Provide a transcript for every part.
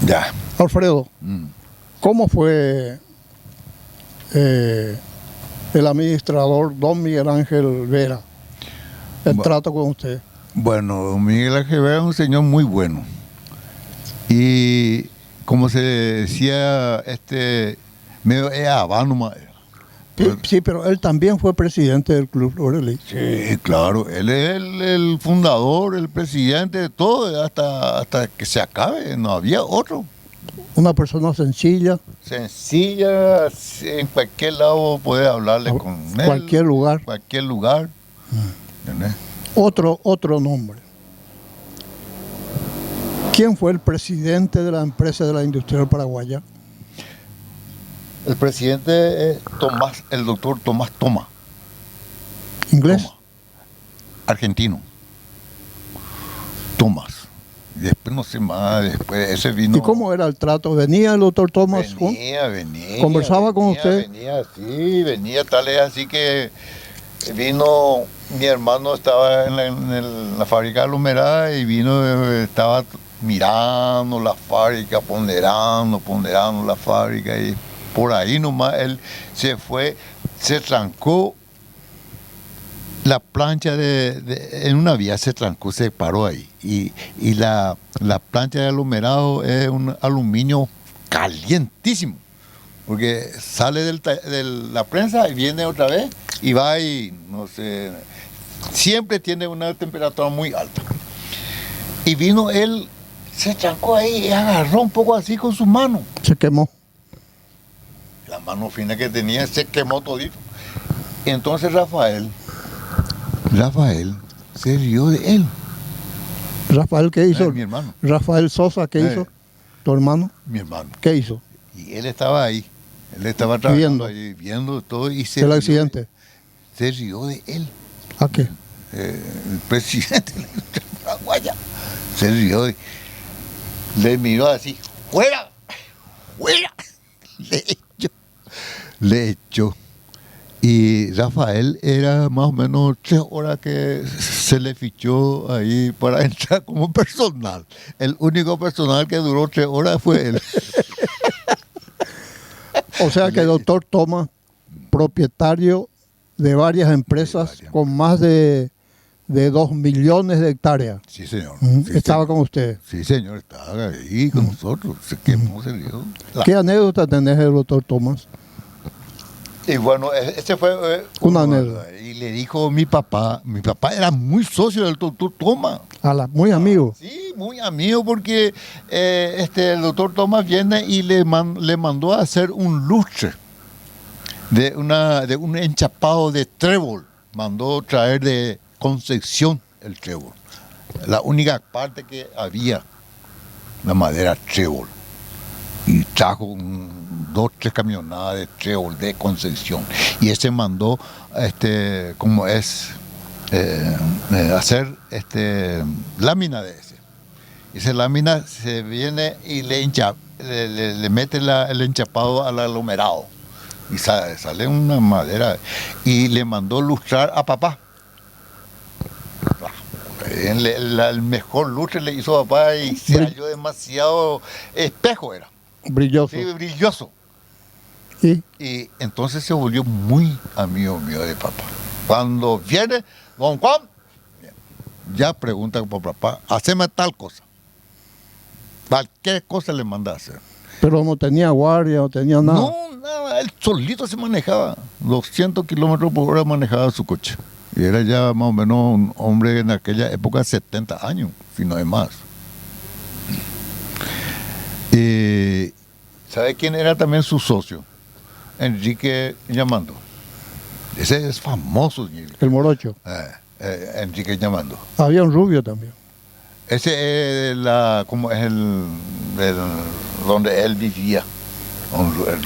Ya. Alfredo, ¿cómo fue el administrador don Miguel Ángel Vera, el trato con usted? Bueno, don Miguel Ángel Vera es un señor muy bueno. Y como se decía, medio habano. Sí, pero él también fue presidente del Club Floreli. Sí, claro, él es el fundador, el presidente de todo, hasta que se acabe, no había otro. Una persona sencilla. Sencilla, en cualquier lado puede hablarle con él. Cualquier lugar. Cualquier lugar. Otro nombre. ¿Quién fue el presidente de la empresa de la Industrial Paraguaya? El presidente es el doctor Tomás Toma. ¿Inglés? Toma. Argentino. Tomás. Después no sé más, después ese vino. ¿Y cómo era el trato? ¿Venía el doctor Tomás? Venía. ¿Conversaba con usted? Venía, tal es así que vino, mi hermano estaba en la fábrica alumerada y estaba mirando la fábrica, ponderando la fábrica y por ahí nomás él se fue, se trancó la plancha en una vía, se trancó, se paró ahí y la plancha de aglomerado es un aluminio calientísimo porque sale de la prensa y viene otra vez y va y no sé, siempre tiene una temperatura muy alta y vino él, se trancó ahí y agarró un poco así con su mano, se quemó. La mano fina que tenía se quemó todito. Entonces Rafael se rió de él. ¿Rafael qué hizo? Mi hermano. Rafael Sosa, ¿qué hizo? ¿Tu hermano? Mi hermano. ¿Qué hizo? Y él estaba ahí. Él estaba trabajando ahí, viendo todo y se ¿El accidente? Se rió de él. ¿A qué? El presidente de la Industria Paraguaya se rió le miró así, ¡fuera! Le echó. Y Rafael era más o menos 3 horas que se le fichó ahí para entrar como personal. El único personal que duró 3 horas fue él. O sea que el doctor Tomás, propietario de varias empresas con más de 2 millones de hectáreas. Sí, señor. Estaba con usted. Sí, señor, estaba ahí con nosotros. Se quemó, se rió. ¿Qué anécdota tenés del doctor Tomás? Y bueno, ese fue una anécdota. Y le dijo mi papá era muy socio del doctor Tomás. Muy amigo. Sí, muy amigo porque el doctor Tomás viene y le mandó a hacer un lustre de un enchapado de trébol. Mandó traer de Concepción el trébol. La única parte que había, la madera trébol. Y trajo 2, 3 camionadas de trébol de Concepción. Y ese mandó, como es, hacer lámina de ese. Esa lámina se viene y le mete el enchapado al aglomerado. Y sale una madera. Y le mandó lustrar a papá. El mejor lustre le hizo a papá y se halló demasiado espejo era. Brilloso. Sí, brilloso. Y entonces se volvió muy amigo mío de papá. Cuando viene, don Juan, ya pregunta por papá, haceme tal cosa. Cualquier cosa le manda a hacer. Pero no tenía guardia, no tenía nada. No, nada, él solito se manejaba. 200 kilómetros por hora manejaba su coche. Y era ya más o menos un hombre en aquella época 70 años, si no es más. ¿Sabe quién era también su socio? Enrique Llamando. Ese es famoso. El morocho. Enrique Llamando. Había un rubio también. Ese es como es donde él vivía.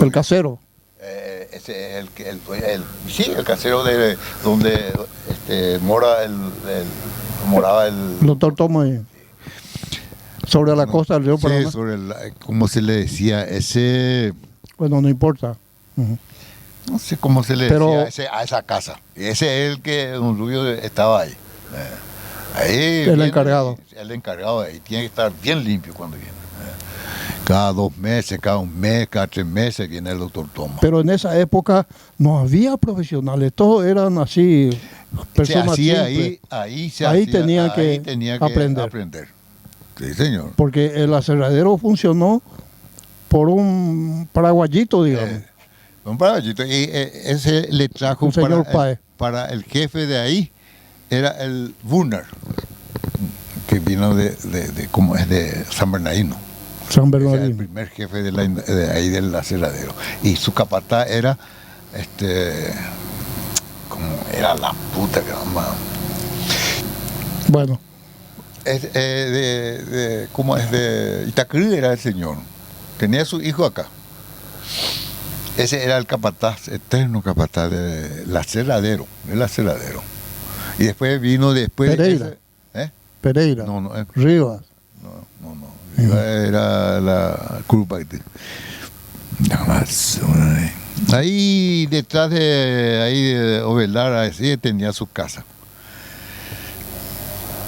El casero. Ese es el casero de donde moraba el doctor Tomás. Sobre la costa del río Paraná. Sí, ¿cómo se le decía? Ese... Bueno, no importa. No sé cómo se le decía a esa casa. Ese es el que don Rubio estaba ahí. Ahí el encargado. El encargado ahí. Tiene que estar bien limpio cuando viene. Cada 2 meses, cada 1 mes, cada 3 meses viene el doctor Thomas. Pero en esa época no había profesionales, todos eran así, personas simples. Ahí tenían que aprender. Sí, señor. Porque el aserradero funcionó por un paraguayito, digamos. Un paraguayito. Y ese le trajo Un señor Páez. para el jefe de ahí, era el Wurner, que vino de ¿cómo es? De San Bernardino. San Ese era el Bernardino. primer jefe de ahí del aserradero. Y su capataz era, como era la puta que llama. Bueno, ¿Cómo es? De Itacrí era el señor. Tenía su hijo acá. Ese era el capataz, eterno capataz del aserradero. Y después vino Pereira. Pereira, No, Rivas. no. Era la culpa. Nada más. Ahí detrás de Ovelar, así tenía su casa.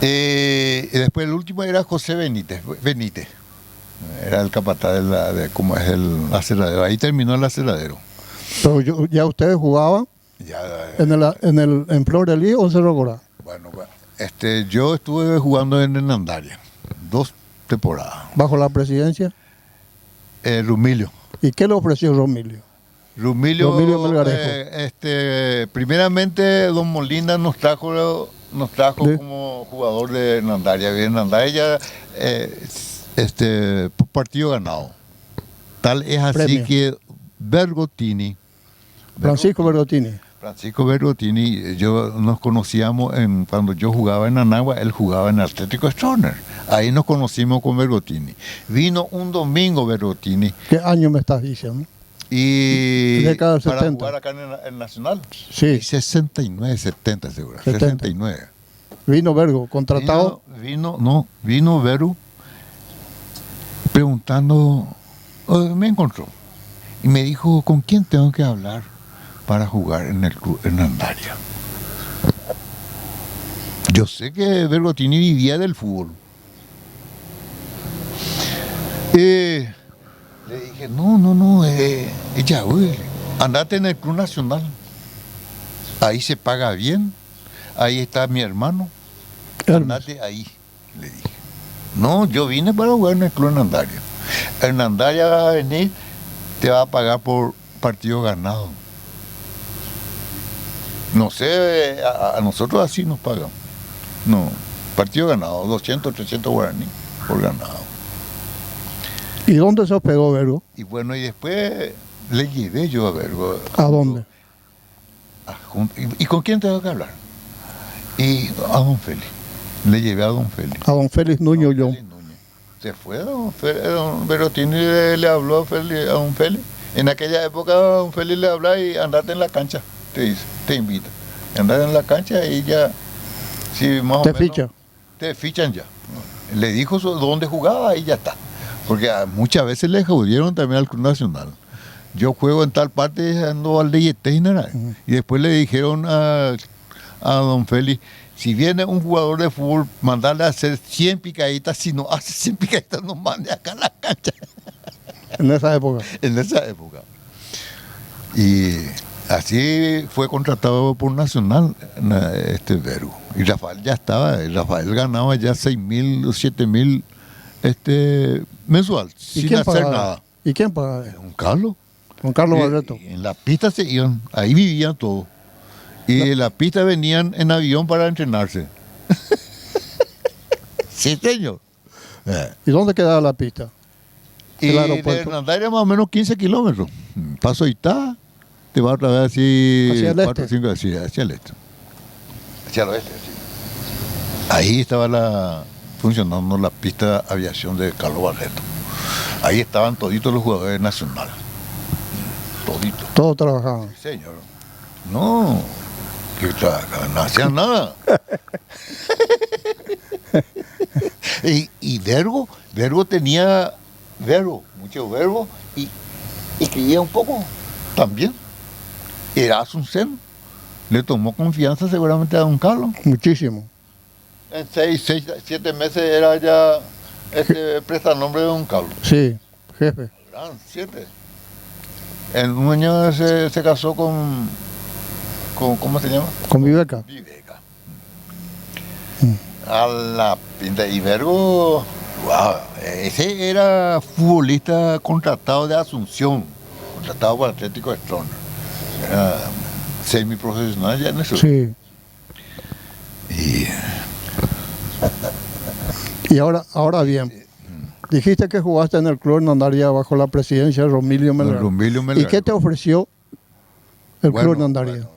Y después el último era José Benítez. Era el capataz ¿cómo es? El aserradero. Ahí terminó el aserradero. Pero ya ustedes jugaban Ya, en Florelí o en Cerro Corá. bueno, yo estuve jugando en Hernandaria 2 temporadas. Bajo la presidencia. Rumilio. ¿Y qué le ofreció Romilio? Rumilio Melgarejo. Primeramente don Molina nos trajo Sí. como jugador de Hernandaria. Hernandaria por partido ganado. Tal es así Premio. que Francisco Bergottini. nos conocíamos cuando yo jugaba en Anagua, él jugaba en Atlético Stronger. Ahí nos conocimos con Bergottini. Vino un domingo Bergottini ¿Qué año me estás diciendo? y Década del para 70. jugar acá en el Nacional. Sí, 69, 70 seguro. 70. 69. vino Vergo, contratado. Vino Veru preguntando, me encontró y me dijo, ¿con quién tengo que hablar para jugar en el club Hernandaria? Yo sé que Bergottini vivía del fútbol. Le dije, no, ella, andate en el Club Nacional. Ahí se paga bien, ahí está mi hermano. Andate ahí, le dije. No, yo vine para jugar en el Club Hernandaria. Hernandaria va a venir, te va a pagar por partido ganado. No sé, a nosotros así nos pagan. No, partido ganado, 200, 300 guaraní por ganado. ¿Y dónde se hospedó Vergo? Y bueno, y después le llevé yo a Vergo. ¿A dónde? ¿Y con quién tengo que hablar? Y a don Félix. Le llevé a don Félix. A don Félix Nuño yo. Se fue don Bergottini le habló a don Félix. En aquella época don Félix le hablaba y andate en la cancha, te dice, te invita. Andate en la cancha y ya, si más o Te menos, ficha. te fichan ya. Le dijo dónde jugaba y ya está. Porque muchas veces le jodieron también al Club Nacional. Yo juego en tal parte, ando al de Yeteina. Y después le dijeron a don Félix, si viene un jugador de fútbol, mandarle a hacer 100 picaditas, si no hace 100 picaditas, no mande acá en la cancha. En esa época. En esa época. Y así fue contratado por Nacional Vergo. Y Rafael ya estaba, Rafael ganaba ya 6.000 o 7.000 mensual, sin hacer nada. ¿Y quién pagaba? Don Carlos. Don Carlos Barreto. En la pista se iban, ahí vivían todos. Y en la pista venían en avión para entrenarse. Sí, señor. ¿Y dónde quedaba la pista? Y El de aeropuerto. Hernandaria más o menos 15 kilómetros. Paso Itá, te va otra vez así, Hacia el 4 este. 5, hacia el este. Hacia el oeste, sí. Ahí estaba funcionando la pista de aviación de Carlos Barreto. Ahí estaban toditos los jugadores nacionales. Toditos. Todos trabajaban. Sí, señor. No, que no hacían nada. y Vergo tenía mucho verbo y escribía un poco también. Era Asunción. Le tomó confianza seguramente a don Carlos. Muchísimo. En 6, 7 meses era ya prestanombre de don Carlos. Sí. jefe. Gran 7. En un año se casó con, ¿cómo se llama? Con Viveca. Viveca. A la pinta. Y Vergo, wow, ese era futbolista contratado de Asunción, contratado por Atlético de Strona. Era semiprofesional ya en eso. Sí. Y ahora bien, dijiste que jugaste en el Club Hernandaria bajo la presidencia de Romilio Melgar. Romilio Melgar. ¿Y qué te ofreció el Bueno, Club Hernandaria? bueno,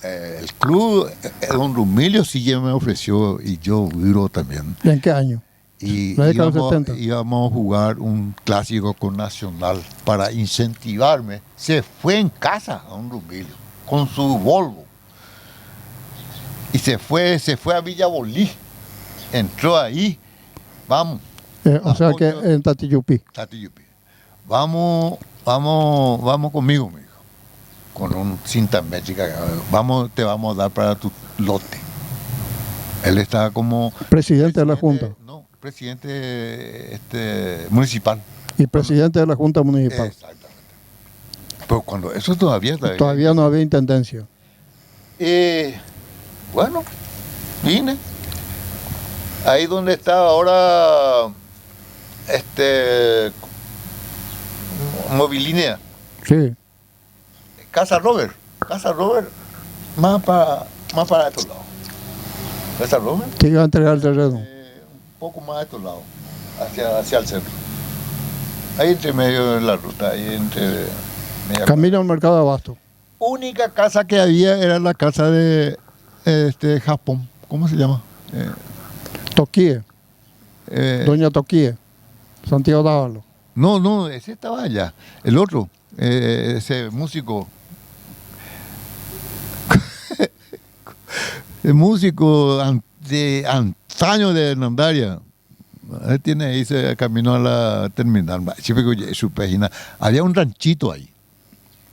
el club, don Rumilio sí ya me ofreció y yo viro también. ¿Y en qué año? Y La década del 70. íbamos a jugar un clásico con Nacional para incentivarme. Se fue en casa don Rumilio con su Volvo. Y se fue a Villabolí. Entró ahí. Vamos. O sea que en Tatiyupi. Tatiyupi. Vamos conmigo, me dijo. Con un cinta métrica, te vamos a dar para tu lote. Él estaba como Presidente de la Junta. No, presidente municipal. Y presidente de la Junta Municipal. Exactamente. Pero cuando eso todavía no había intendencia. Bueno, vine. Ahí donde está ahora Movilínea. Sí. Casa Robert, más para estos lados. Casa Robert. Te iba a entregar el terreno. Un poco más a estos lados, hacia el centro. Ahí entre medio de la ruta, ahí entre... Camino al mercado de abasto. Única casa que había era la casa de Japón. ¿Cómo se llama? Toquíe. Doña Toquíe. Santiago Dávalo. No, ese estaba allá. El otro, ese músico... el músico de antaño de Hernandaria. Él tiene ahí, se caminó a la terminal. Su página. Había un ranchito ahí.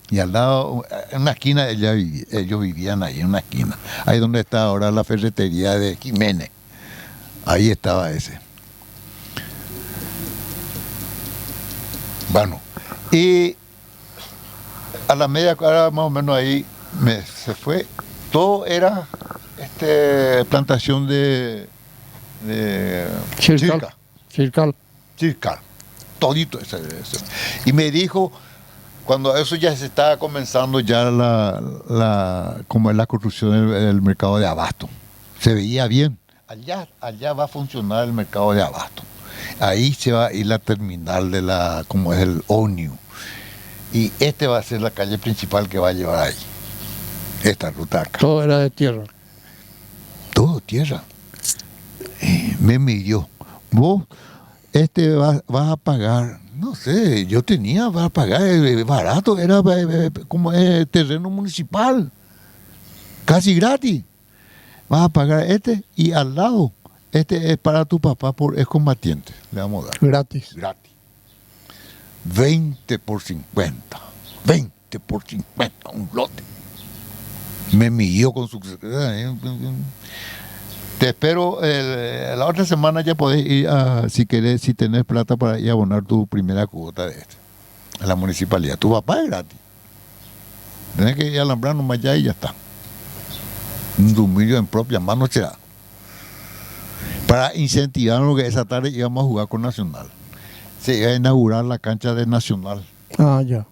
Y al lado, en una esquina, ellos vivían ahí, en una esquina. Ahí donde está ahora la ferretería de Jiménez. Ahí estaba ese. Bueno, y a la media cuadra más o menos ahí se fue. Todo era plantación de Chircal. Todito ese. Y me dijo, cuando eso ya se estaba comenzando ya como es la construcción del mercado de abasto, se veía bien. Allá va a funcionar el mercado de abasto. Ahí se va a ir la terminal como es el ONU. Y va a ser la calle principal que va a llevar ahí. Esta ruta acá. Todo era de tierra. Todo tierra. Me midió. Vos, vas a pagar, no sé, yo tenía para pagar barato, era como terreno municipal. Casi gratis. Vas a pagar y al lado, es para tu papá es combatiente. Le vamos a dar. Gratis. 20 por 50. 20 por 50, un lote. Me midió con su... Te espero, la otra semana ya podés ir si querés, si tenés plata para ir a abonar tu primera cuota a la municipalidad. Tu papá es gratis. Tenés que ir a alambrar nomás ya y ya está. Un domicilio en propia mano se da. Para incentivarnos que esa tarde íbamos a jugar con Nacional. Se iba a inaugurar la cancha de Nacional. Ah, ya.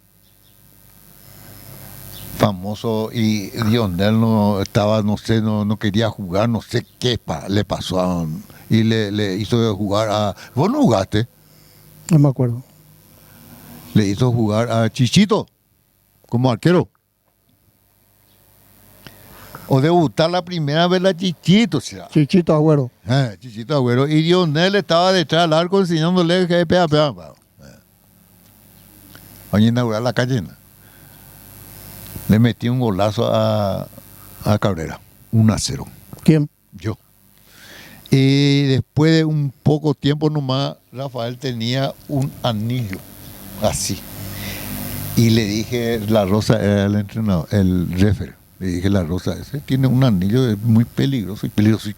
Famoso, y Lionel no estaba, no sé, no quería jugar, no sé qué le pasó y le hizo jugar a... ¿Vos no jugaste? No me acuerdo. Le hizo jugar a Chichito como arquero. O debutar la primera vez a Chichito, ¿será? Chichito Agüero. Chichito Agüero. Y Lionel estaba detrás del arco enseñándole que pega. Vamos a inaugurar la calle. Le metí un golazo a Cabrera, 1-0. ¿Quién? Yo. Y después de un poco tiempo nomás, Rafael tenía un anillo, así. Y le dije, La Rosa era el entrenador, el referee. Le dije, La Rosa, ese tiene un anillo muy peligroso y peligroso.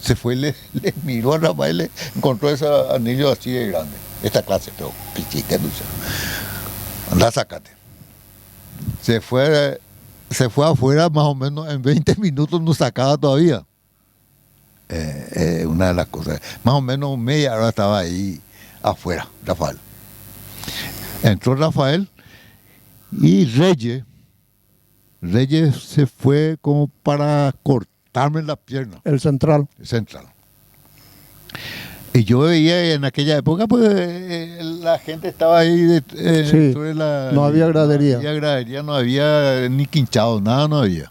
Se fue, le miró a Rafael, le encontró ese anillo así de grande. Esta clase, pero pichita, dulce. Anda, sácate. Se fue afuera más o menos en 20 minutos, no sacaba todavía. Una de las cosas. Más o menos media hora estaba ahí afuera, Rafael. Entró Rafael y Reyes se fue como para cortarme la pierna. El central. Central. Y yo veía en aquella época, pues la gente estaba ahí Sí, sobre la. no había gradería. No había gradería, no había ni quinchado, nada no había.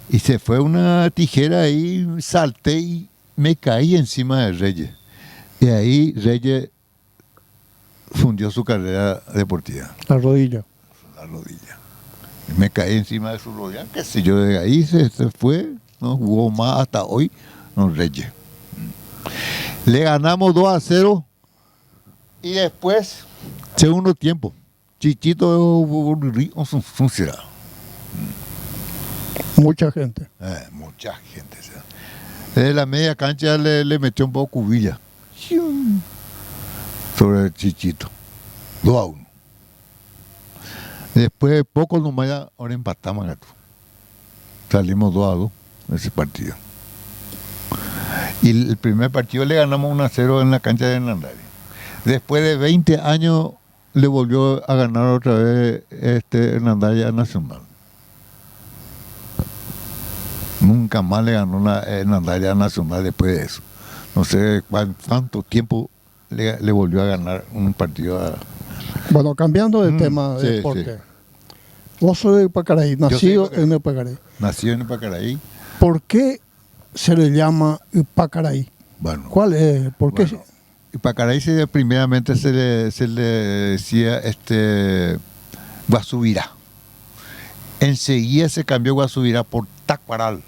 Y se fue una tijera ahí, salté y me caí encima de Reyes. Y ahí Reyes fundió su carrera deportiva. La rodilla. La rodilla. Me caí encima de su rodilla, qué sé yo, de ahí se fue, no jugó más hasta hoy, don Reyes. Le ganamos 2-0 y después, segundo tiempo, Chichito funcionaba. Mucha gente. Mucha gente. O sea. Desde la media cancha le metió un poco cubilla sobre el Chichito. 2-1. Después, poco nomás, ya, ahora empatamos. Gato. Salimos 2-2 en ese partido. Y el primer partido le ganamos 1-0 en la cancha de Hernandarias. Después de 20 años le volvió a ganar otra vez Hernandarias Nacional. Nunca más le ganó la Hernandarias Nacional después de eso. No sé cuánto tiempo le volvió a ganar un partido a... Bueno, cambiando de tema de sí, deporte. sí. Vos sos de Pacaraí, nacido en Pacaraí. Nacido en Pacaraí. ¿Por qué se le llama Pacaraí? Bueno. ¿Cuál es? ¿Por qué? Bueno, Pacaraí primeramente se le decía Guasubirá. Enseguida se cambió Guasubirá por Tacuaral.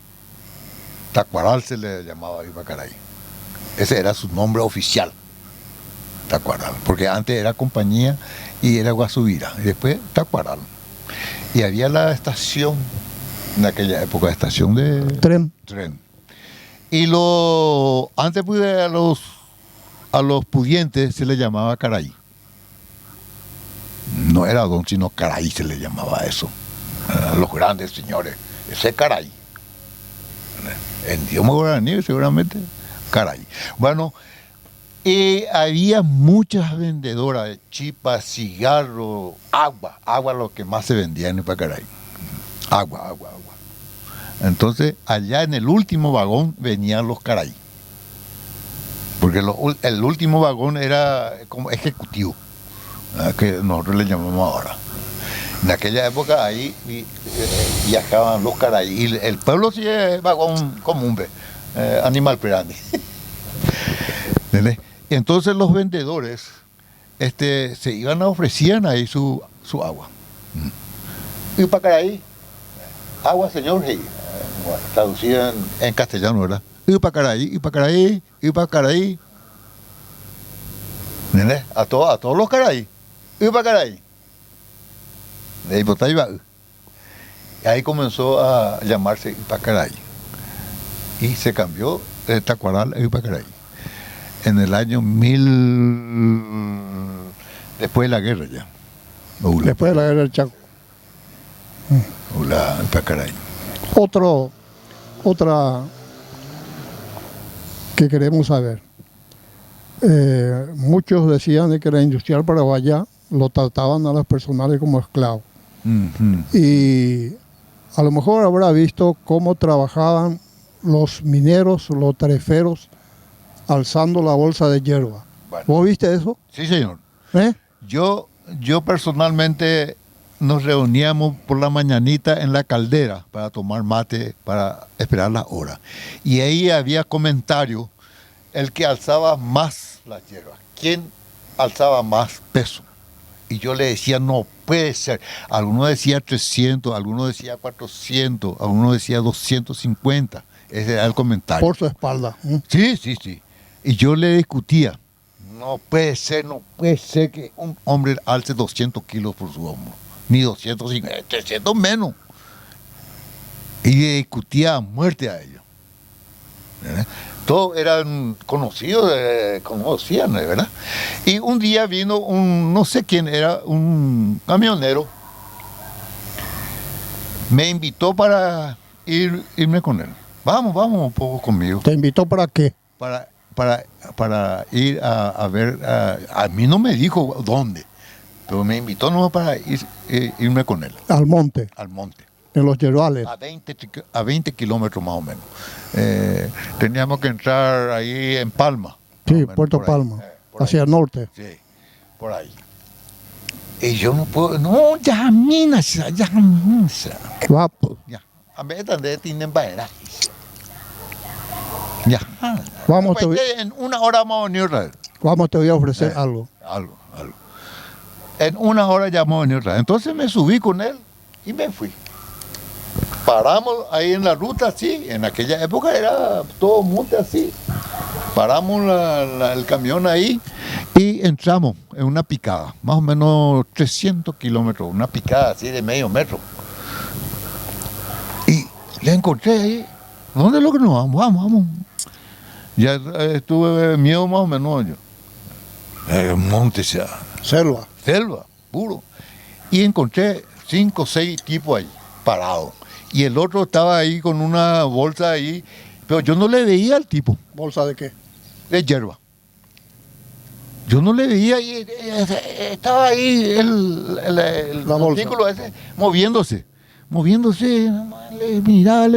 Tacuaral se le llamaba a Pacaraí. Ese era su nombre oficial. Tacuaral. Porque antes era compañía y era Guasubirá. Y después Tacuaral. Y había la estación, en aquella época, estación de Tren. Y antes pues, a los pudientes se les llamaba Caraí. No era don, sino Caraí se le llamaba eso. A los grandes señores. Ese es Caraí. En idioma guaraní seguramente Caraí. Bueno, y había muchas vendedoras de chipas, cigarros, agua lo que más se vendía en Pacaraí. Agua. Entonces, allá en el último vagón venían los Caraí. Porque el último vagón era como ejecutivo, que nosotros le llamamos ahora. En aquella época ahí viajaban los Caraí. Y el pueblo sí es vagón común, animal pirani. Y entonces los vendedores se iban a ofrecían ahí su agua. Y Pacaraí, agua señor, traducida en castellano, ¿verdad? Y Pacaraí. A todos los Caraí. Y Pacaraí. Y ahí comenzó a llamarse Ipacaraí. Y se cambió de Tacuaral a Ipacaraí. En el año 1000, después de la guerra ya. Después de la guerra del Chaco. Ipacaraí. Otra que queremos saber. Muchos decían de que la industrial paraguaya lo trataban a los personales como esclavos. Y a lo mejor habrá visto cómo trabajaban los mineros, los tareferos, alzando la bolsa de hierba. Bueno. ¿Vos viste eso? Sí, señor. Yo personalmente nos reuníamos por la mañanita en la caldera para tomar mate, para esperar la hora. Y ahí había comentarios, el que alzaba más la hierba. ¿Quién alzaba más peso? Y yo le decía, no puede ser. Alguno decía 300, alguno decía 400, alguno decía 250. Ese era el comentario. Por su espalda. Sí. Y yo le discutía, no puede ser que un hombre alce 200 kilos por su hombro. Ni 250, 300 menos. Y le discutía a muerte a ellos. ¿verdad? Todos eran conocidos, conocían, ¿verdad? Y un día vino no sé quién era, un camionero, me invitó para irme con él. Vamos un poco conmigo. ¿Te invitó para qué? Para ir a ver, a mí no me dijo dónde, pero me invitó nomás para irme con él. Al monte, Al monte. en los Yerbales. A 20 kilómetros más o menos. Teníamos que entrar ahí en Palma. Sí, Puerto Palma, hacia el norte. Sí, por ahí. Y yo no puedo, no, ya, minas, ya, Guapo. ya. A ver, ¿dónde tienen baera? Ya. Vamos, Pues, en una hora vamos a venir otra vez. Vamos, te voy a ofrecer algo. Algo. En una hora ya vamos a venir otra vez. Entonces me subí con él y me fui. Paramos ahí en la ruta, así. En aquella época era todo monte así. Paramos el camión ahí y entramos en una picada, más o menos 300 kilómetros, una picada así de medio metro. Y le encontré ahí. ¿Dónde es lo que nos vamos? Vamos. Ya estuve miedo más o menos yo. Monte, sea. Selva. Selva, puro. Y encontré 5 o 6 tipos ahí, parados. Y el otro estaba ahí con una bolsa ahí, pero yo no le veía al tipo. ¿Bolsa de qué? De hierba. Yo no le veía y estaba ahí el artículo ese moviéndose. Le miraba.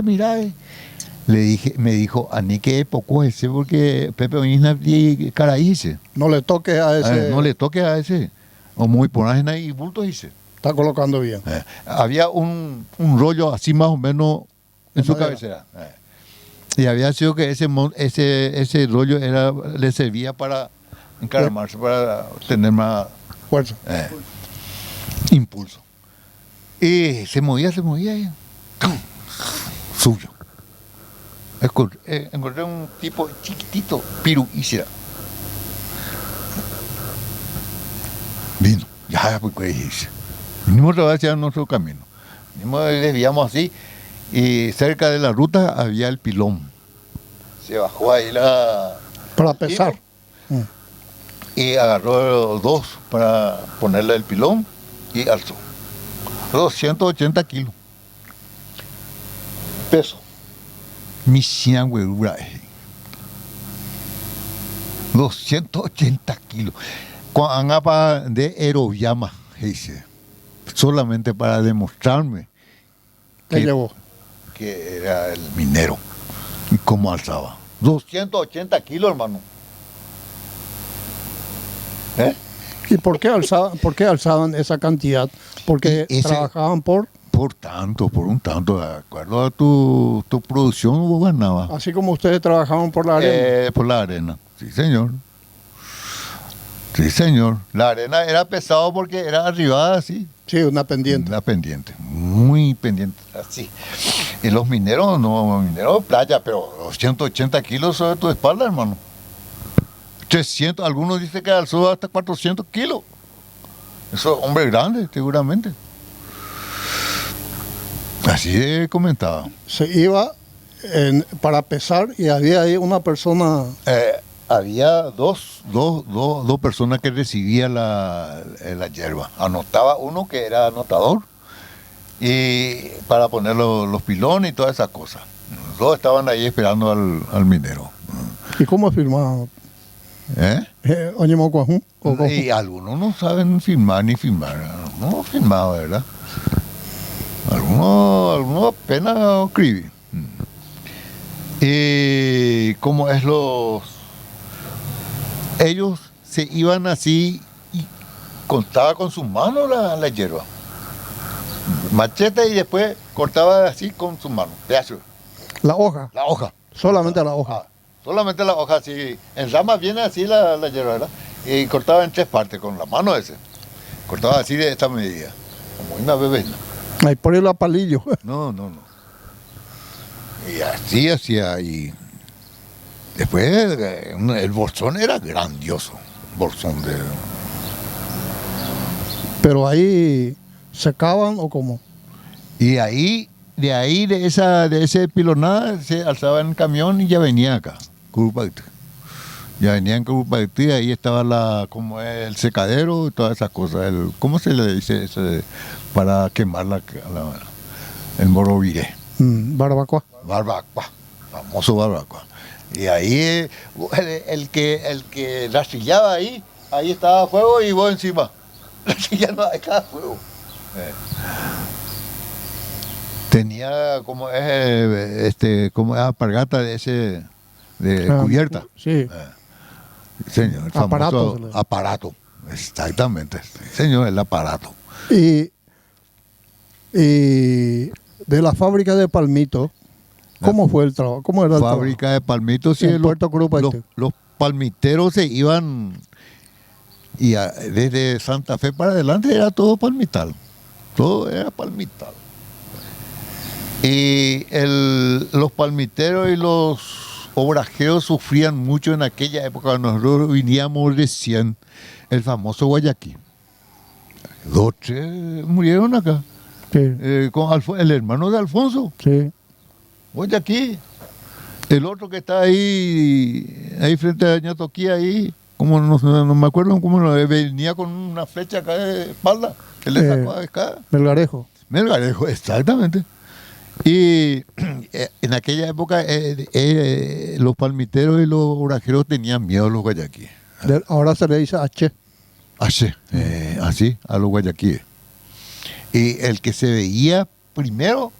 Me dijo, a mí qué poco ese, porque Pepe Oñina y Caraíce. No le toques a ese. No le toques a ese. O muy por ahí y bulto dice. Está colocando bien. Había un rollo así más o menos en su cabecera. Y había sido que ese rollo le servía para encaramarse, para tener más fuerza, impulso. Y se movía y suyo. Encontré un tipo chiquitito, piru, y vino, ya pues dice. Vinimos otra vez hacia nuestro camino. Desviamos así y cerca de la ruta había el pilón. Se bajó ahí para pesar. Y agarró 2 para ponerle el pilón y alzó. 280 kilos. Peso. Mi huevura. 280 kilos. Con apa de Eroyama, dice. Solamente para demostrarme que era el minero y cómo alzaba. 280 kilos, hermano. ¿Y por qué alzaban esa cantidad? Porque trabajaban por un tanto, de acuerdo a tu producción vos ganabas. Así como ustedes trabajaban por la arena. Por la arena, sí señor. Sí señor. La arena era pesado porque era arribada así. Sí, una pendiente. Una pendiente, muy pendiente, así. Y los mineros de playa, pero 180 kilos sobre tu espalda, hermano. 300, algunos dicen que alzó hasta 400 kilos. Eso es hombre grande, seguramente. Así comentaba. Se iba para pesar y había ahí una persona. Había dos personas que recibían la hierba. Anotaba uno que era anotador y para poner los pilones y todas esas cosas. Los 2 estaban ahí esperando al minero. ¿Y cómo firmaban? Y algunos no saben firmar ni firmar. No firmaba, ¿verdad? Algunos apenas escriben. Y como es ellos se iban así y cortaba con sus manos la hierba. Machete y después cortaba así con sus manos. La hoja. La hoja. Solamente la hoja. Solamente la hoja, así. En ramas viene así la hierba, ¿verdad? Y cortaba en 3 partes con la mano ese. Cortaba así de esta medida. Como una bebé. Ahí ponerlo a palillo. No. Y así hacía. Y después el bolsón era grandioso. Bolsón de. Pero ahí secaban o cómo. Y ahí de ahí, de ese pilonada, se alzaba en camión y ya venía acá, Curupaytí. Ya venían Curupaytí, ahí estaba como es el secadero y todas esas cosas. ¿Cómo se le dice eso para quemar el moroviré? Barbacoa. Barbacoa, famoso barbacoa. Y ahí el que rastillaba ahí estaba fuego y vos encima. Rastillando ahí cada fuego. Tenía como alpargata de cubierta. Sí. Señor, el famoso aparato. Exactamente. Señor, el aparato. Y de la fábrica de palmito, ¿cómo fue el trabajo? ¿Cómo era el trabajo? Fábrica de palmitos, sí, en Puerto Curupaytí. los palmiteros se iban y desde Santa Fe para adelante era todo palmital. Todo era palmital. Y los palmiteros y los obrajeros sufrían mucho en aquella época. Nosotros viníamos recién, el famoso Guayaquil. 2, 3 murieron acá. Sí. Con el hermano de Alfonso. Sí. Guayaquil. El otro que está ahí frente a Doña Toquía, ahí, como no me acuerdo cómo venía con una flecha acá de espalda, que le sacó a escada. Melgarejo. Melgarejo, exactamente. Y en aquella época los palmiteros y los obrajeros tenían miedo a los guayaquíes. Ahora se le dice H. Así, a los guayaquíes. Y el que se veía primero,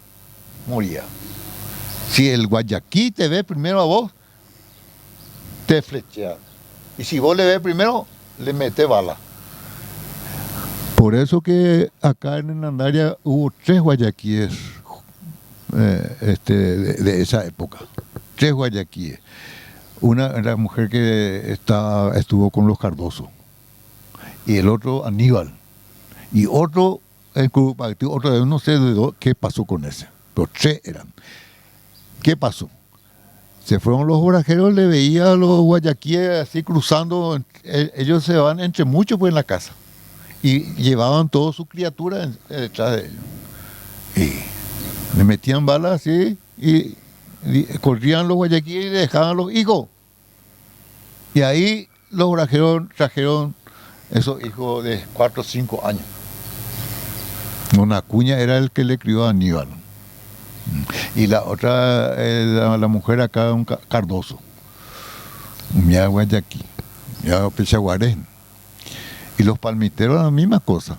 moría. Si el guayaquí te ve primero a vos, te flechea. Y si vos le ves primero, le metes bala. Por eso que acá en Hernandaria hubo 3 guayaquíes de esa época. 3 guayaquíes. Una era la mujer que estuvo con los Cardoso. Y el otro, Aníbal. Y otro, en Curupaytí, otro, no sé qué pasó con ese. Pero 3 eran. ¿Qué pasó? Se fueron los obrajeros, le veía a los guayaquíes así cruzando. Ellos se van entre muchos pues en la casa. Y llevaban todas sus criaturas detrás de ellos. Y le metían balas así y corrían los guayaquíes y dejaban los hijos. Y ahí los obrajeros trajeron esos hijos de 4 o 5 años. Don Acuña era el que le crió a Aníbal. Y la otra, la mujer acá, un Cardoso. Un Guayaquí, un Pechaguarén. Y los palmiteros la misma cosa.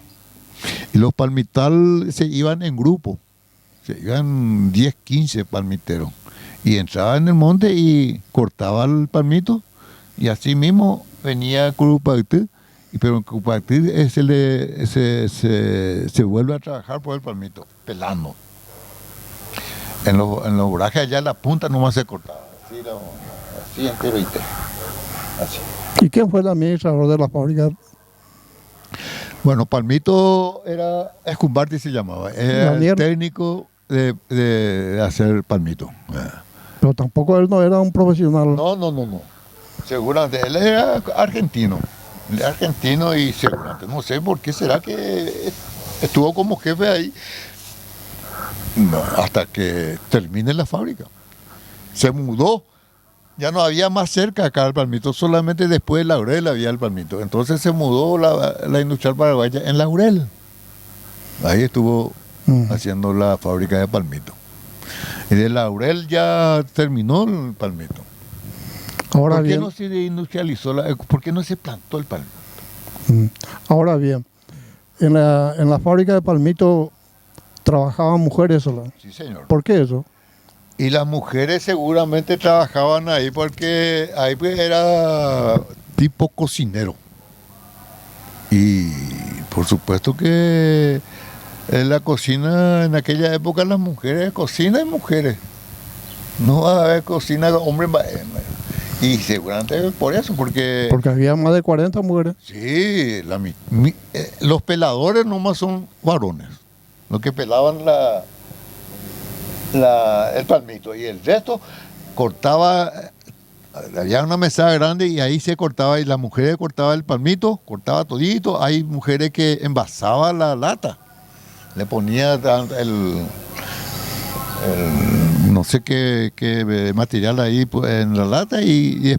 Y los palmital se iban en grupo. Se iban 10, 15 palmiteros. Y entraban en el monte y cortaban el palmito. Y así mismo venía Curupaytí. Pero en Curupaytí se vuelve a trabajar por el palmito, pelando. En los obrajes allá la punta nomás se cortaba. Así entero y entero. Así. ¿Y quién fue el administrador de la fábrica? Bueno, Palmito era Escumbarti, se llamaba. Era el técnico de hacer palmito. Pero tampoco él no era un profesional. No. Seguramente él era argentino. Él era argentino y seguramente, no sé por qué será que estuvo como jefe ahí. No, hasta que termine la fábrica. Se mudó. Ya no había más cerca acá el palmito, solamente después de Laurel había el palmito. Entonces se mudó la industrial paraguaya en Laurel. Ahí estuvo haciendo la fábrica de palmito. Y de Laurel ya terminó el palmito. Ahora ¿Por qué bien, no se industrializó? ¿Por qué no se plantó el palmito? Ahora bien, en la fábrica de palmito trabajaban mujeres solas. Sí, señor. ¿Por qué eso? Y las mujeres seguramente trabajaban ahí porque ahí pues era tipo cocinero. Y por supuesto que en la cocina, en aquella época las mujeres, cocina y mujeres. No va a haber cocina hombres. Y seguramente por eso, porque había más de 40 mujeres. Sí, los peladores nomás son varones. Los que pelaban el palmito. Y el resto cortaba, había una mesa grande y ahí se cortaba, y las mujeres cortaban el palmito, cortaba todito. Hay mujeres que envasaban la lata, le ponía no sé qué material ahí pues, en la lata y